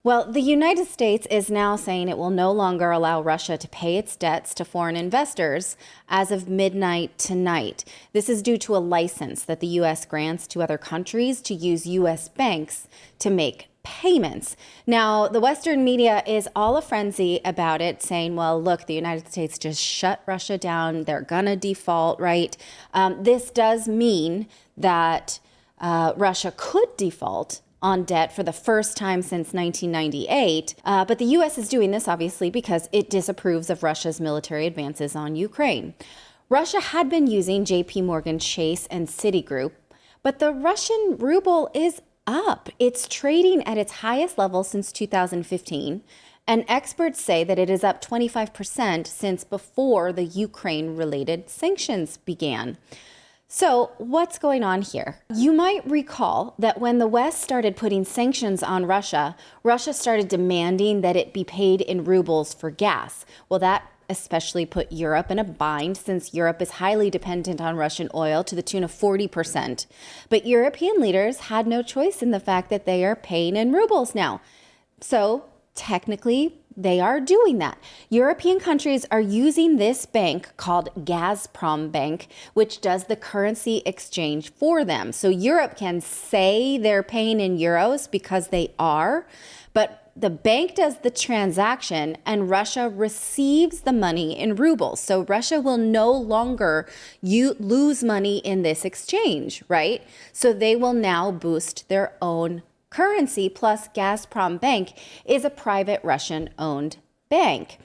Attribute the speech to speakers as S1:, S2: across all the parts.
S1: Well, the United States is now saying it will no longer allow Russia to pay its debts to foreign investors as of midnight tonight. This is due to a license that the U.S. grants to other countries to use U.S. banks to make payments. Now, the Western media is all a frenzy about it, saying, well, look, the United States just shut Russia down. They're going to default, right? This does mean that Russia could default on debt for the first time since 1998. But the U.S. is doing this, obviously, because it disapproves of Russia's military advances on Ukraine. Russia had been using J.P. Morgan Chase and Citigroup, but the Russian ruble is up. It's trading at its highest level since 2015, and experts say that it is up 25% since before the Ukraine-related sanctions began. So what's going on here? You might recall that when the West started putting sanctions on Russia, Russia started demanding that it be paid in rubles for gas. Well, that especially put Europe in a bind, since Europe is highly dependent on Russian oil to the tune of 40%. But European leaders had no choice in the fact that they are paying in rubles now. So technically, they are doing that. European countries are using this bank called Gazprom Bank, which does the currency exchange for them. So Europe can say they're paying in euros because they are, but the bank does the transaction and Russia receives the money in rubles. So Russia will no longer lose money in this exchange, right? So they will now boost their own currency. Plus, Gazprom Bank is a private Russian-owned bank.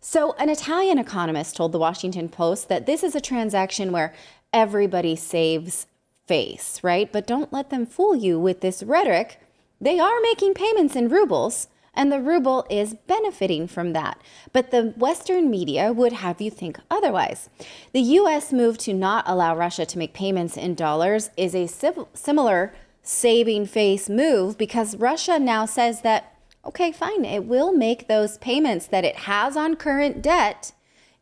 S1: So an Italian economist told the Washington Post that this is a transaction where everybody saves face, right? But don't let them fool you with this rhetoric. They are making payments in rubles, and the ruble is benefiting from that. But the Western media would have you think otherwise. The U.S. move to not allow Russia to make payments in dollars is a similar saving face move, because Russia now says that, okay, fine, it will make those payments that it has on current debt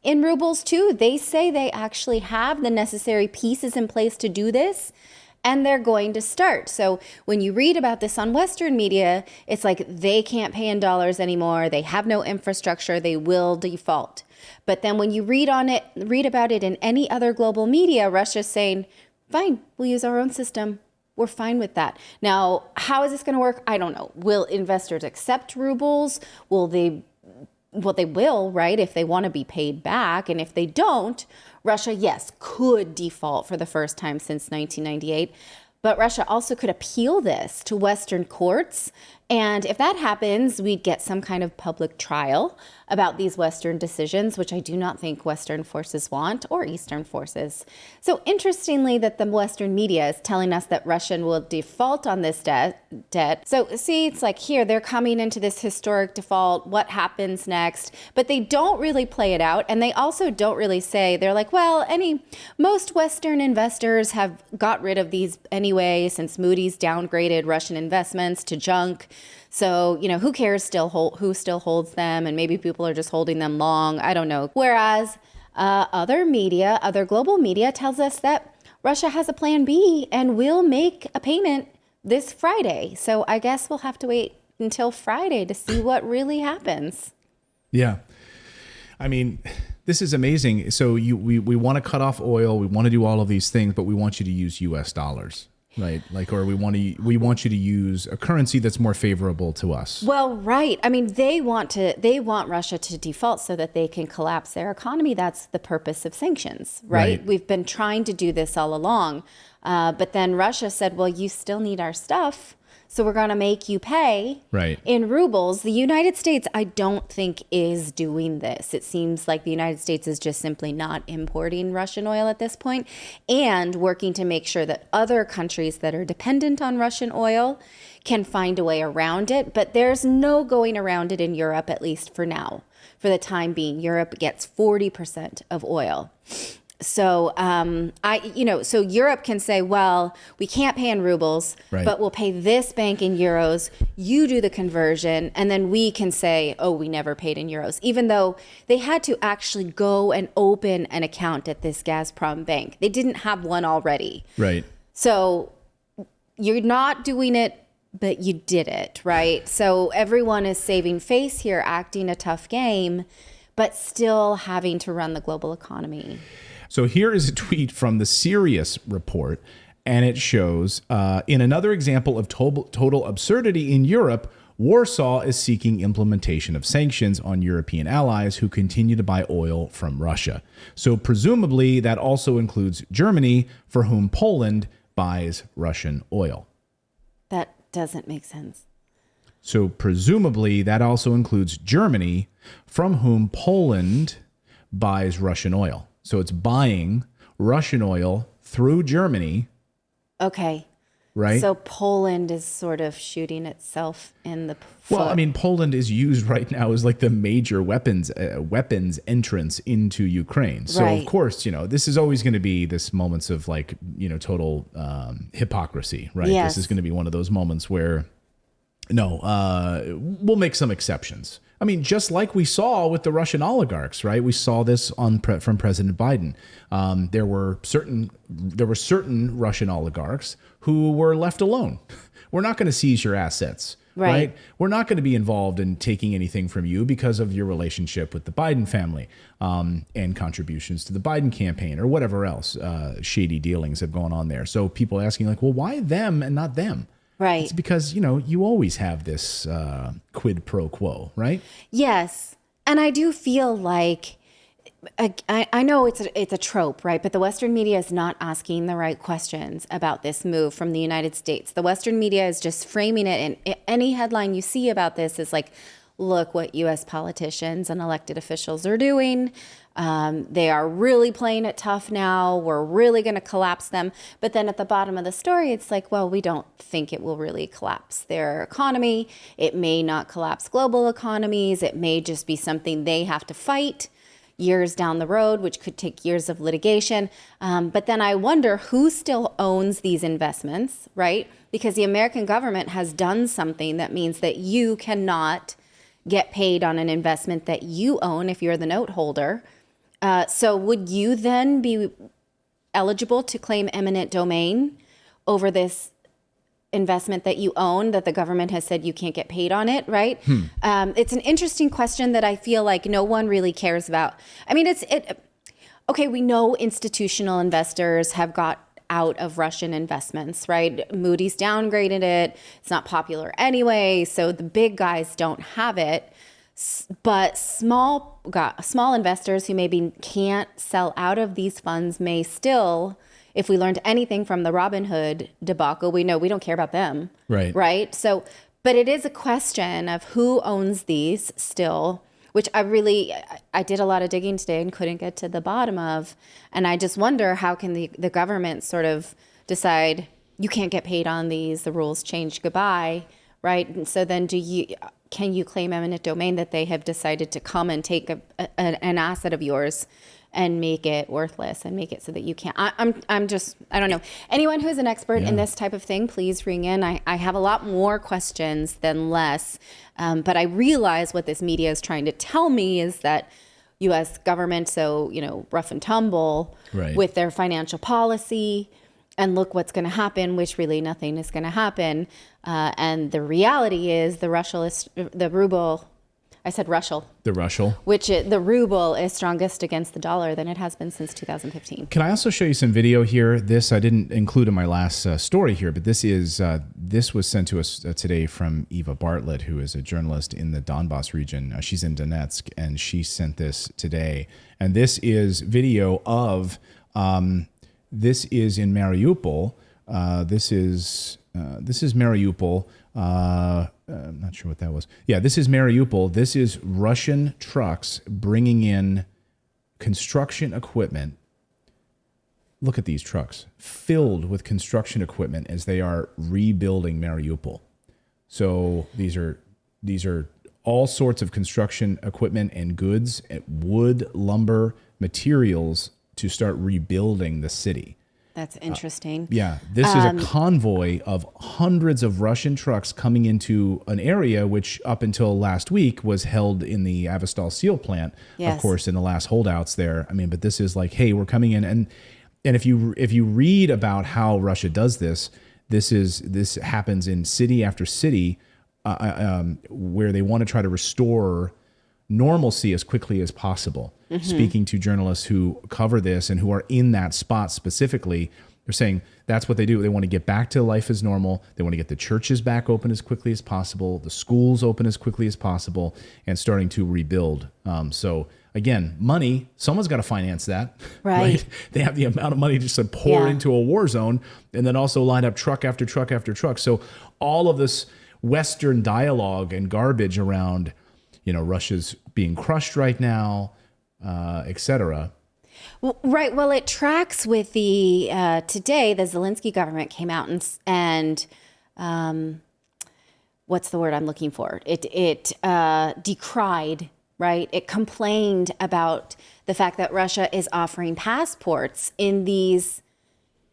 S1: in rubles too. They say they actually have the necessary pieces in place to do this, and they're going to start. So when you read about this on Western media, it's like they can't pay in dollars anymore. They have no infrastructure. They will default. But then when you read about it in any other global media, Russia's saying, fine, we'll use our own system. We're fine with that. Now, how is this going to work? I don't know. Will investors accept rubles? Well, they will, right, if they want to be paid back. And if they don't, Russia, yes, could default for the first time since 1998. But Russia also could appeal this to Western courts. And if that happens, we'd get some kind of public trial about these Western decisions, which I do not think Western forces want, or Eastern forces. So interestingly, that the Western media is telling us that Russia will default on this debt. So see, it's like here, they're coming into this historic default. What happens next? But they don't really play it out. And they also don't really say, they're like, well, most Western investors have got rid of these anyway, since Moody's downgraded Russian investments to junk. So, who cares who still holds them? And maybe people are just holding them long. I don't know. Whereas other global media tells us that Russia has a plan B and will make a payment this Friday. So I guess we'll have to wait until Friday to see what really happens.
S2: Yeah. I mean, this is amazing. So we want to cut off oil. We want to do all of these things, but we want you to use US dollars. Right. Or we want you to use a currency that's more favorable to us.
S1: Well, right. I mean, they want Russia to default so that they can collapse their economy. That's the purpose of sanctions, right? We've been trying to do this all along. But then Russia said, well, you still need our stuff, so we're going to make you pay in rubles. The United States, I don't think, is doing this. It seems like the United States is just simply not importing Russian oil at this point, and working to make sure that other countries that are dependent on Russian oil can find a way around it. But there's no going around it in Europe, at least for now. For the time being, Europe gets 40% of oil. So, so Europe can say, well, we can't pay in rubles, but we'll pay this bank in euros. You do the conversion. And then we can say, oh, we never paid in euros, even though they had to actually go and open an account at this Gazprom bank. They didn't have one already.
S2: Right.
S1: So you're not doing it but you did it, right? So everyone is saving face here, acting a tough game, but still having to run the global economy.
S2: So here is a tweet from the Sirius report, and it shows, in another example of total absurdity in Europe, Warsaw is seeking implementation of sanctions on European allies who continue to buy oil from Russia. So presumably that also includes Germany, for whom Poland buys Russian oil.
S1: That doesn't make sense.
S2: So presumably that also includes Germany, from whom Poland buys Russian oil. So it's buying Russian oil through Germany.
S1: Okay.
S2: Right.
S1: So Poland is sort of shooting itself in the foot.
S2: Well, I mean, Poland is used right now as like the major weapons entrance into Ukraine. So
S1: Right.
S2: of course, this is always going to be this moments of like, total hypocrisy, right?
S1: Yes.
S2: This is going to be one of those moments where, we'll make some exceptions. I mean, just like we saw with the Russian oligarchs, right? We saw this from President Biden. There were certain Russian oligarchs who were left alone. We're not going to seize your assets, right? We're not going to be involved in taking anything from you because of your relationship with the Biden family and contributions to the Biden campaign or whatever else shady dealings have gone on there. So people asking like, well, why them and not them?
S1: Right.
S2: It's because, you always have this quid pro quo, right?
S1: Yes. And I do feel like, I know it's a trope, right? But the Western media is not asking the right questions about this move from the United States. The Western media is just framing it, and any headline you see about this is like, look what U.S. politicians and elected officials are doing. They are really playing it tough now. We're really going to collapse them. But then at the bottom of the story, it's like, well, we don't think it will really collapse their economy. It may not collapse global economies. It may just be something they have to fight years down the road, which could take years of litigation. But then I wonder who still owns these investments, right? Because the American government has done something that means that you cannot get paid on an investment that you own if you're the note holder. So would you then be eligible to claim eminent domain over this investment that you own that the government has said you can't get paid on it, right? It's an interesting question that I feel like no one really cares about. I mean, okay, we know institutional investors have got out of Russian investments, right? Moody's downgraded it. It's not popular anyway, so the big guys don't have it. But small investors who maybe can't sell out of these funds may still, if we learned anything from the Robinhood debacle, we know we don't care about them.
S2: Right.
S1: Right. So, but it is a question of who owns these still, which I did a lot of digging today and couldn't get to the bottom of. And I just wonder, how can the government sort of decide you can't get paid on these, the rules change, goodbye, right? And so then can you claim eminent domain that they have decided to come and take an asset of yours and make it worthless and make it so that you can't? I don't know. Anyone who's an expert in this type of thing, please ring in. I have a lot more questions than less, but I realize what this media is trying to tell me is that U.S. government, so, rough and tumble with their financial policy, and look what's going to happen, which really nothing is going to happen. And the reality is the ruble, I said Russell.
S2: The Russell.
S1: The ruble is strongest against the dollar than it has been since 2015.
S2: Can I also show you some video here? This I didn't include in my last story here, but this was sent to us today from Eva Bartlett, who is a journalist in the Donbass region. She's in Donetsk, and she sent this today. And this is video of, this is in Mariupol. This is Mariupol. I'm not sure what that was. Yeah, this is Mariupol. This is Russian trucks bringing in construction equipment. Look at these trucks filled with construction equipment as they are rebuilding Mariupol. So these are all sorts of construction equipment and goods, wood, lumber, materials to start rebuilding the city.
S1: That's interesting.
S2: This is a convoy of hundreds of Russian trucks coming into an area which up until last week was held in the Avestal steel plant, of course, in the last holdouts there. I mean, but this is like, hey, we're coming in. And if you read about how Russia does this, This happens in city after city where they want to try to restore normalcy as quickly as possible. Speaking to journalists who cover this and who are in that spot specifically, they're saying that's what they do. They want to get back to life as normal. They want to get the churches back open as quickly as possible, the schools open as quickly as possible, and starting to rebuild. So again, money, someone's got to finance that,
S1: right?
S2: They have the amount of money just to pour into a war zone and then also line up truck after truck after truck. So all of this Western dialogue and garbage around, Russia's being crushed right now, et cetera.
S1: Well, right. Well, it tracks with the today the Zelensky government came out and what's the word I'm looking for? It decried, right? It complained about the fact that Russia is offering passports in these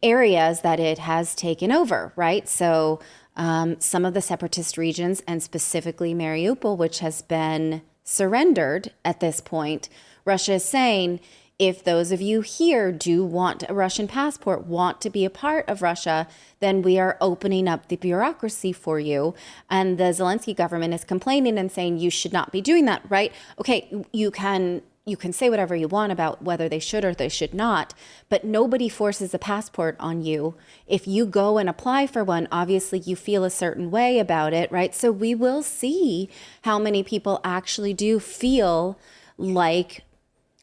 S1: areas that it has taken over, right? So some of the separatist regions, and specifically Mariupol, which has been surrendered at this point, Russia is saying, if those of you here do want a Russian passport, want to be a part of Russia, then we are opening up the bureaucracy for you. And the Zelensky government is complaining and saying you should not be doing that, right? Okay, you can say whatever you want about whether they should or they should not, but nobody forces a passport on you. If you go and apply for one, obviously you feel a certain way about it, right? So we will see how many people actually do feel like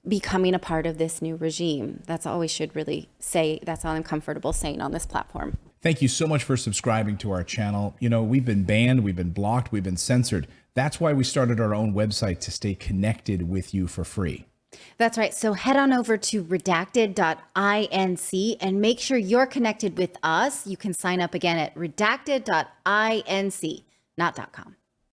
S1: becoming a part of this new regime. That's all we should really say. That's all I'm comfortable saying on this platform.
S2: Thank you so much for subscribing to our channel. We've been banned, we've been blocked, we've been censored. That's why we started our own website, to stay connected with you for free.
S1: That's right. So head on over to redacted.inc and make sure you're connected with us. You can sign up again at redacted.inc, not .com.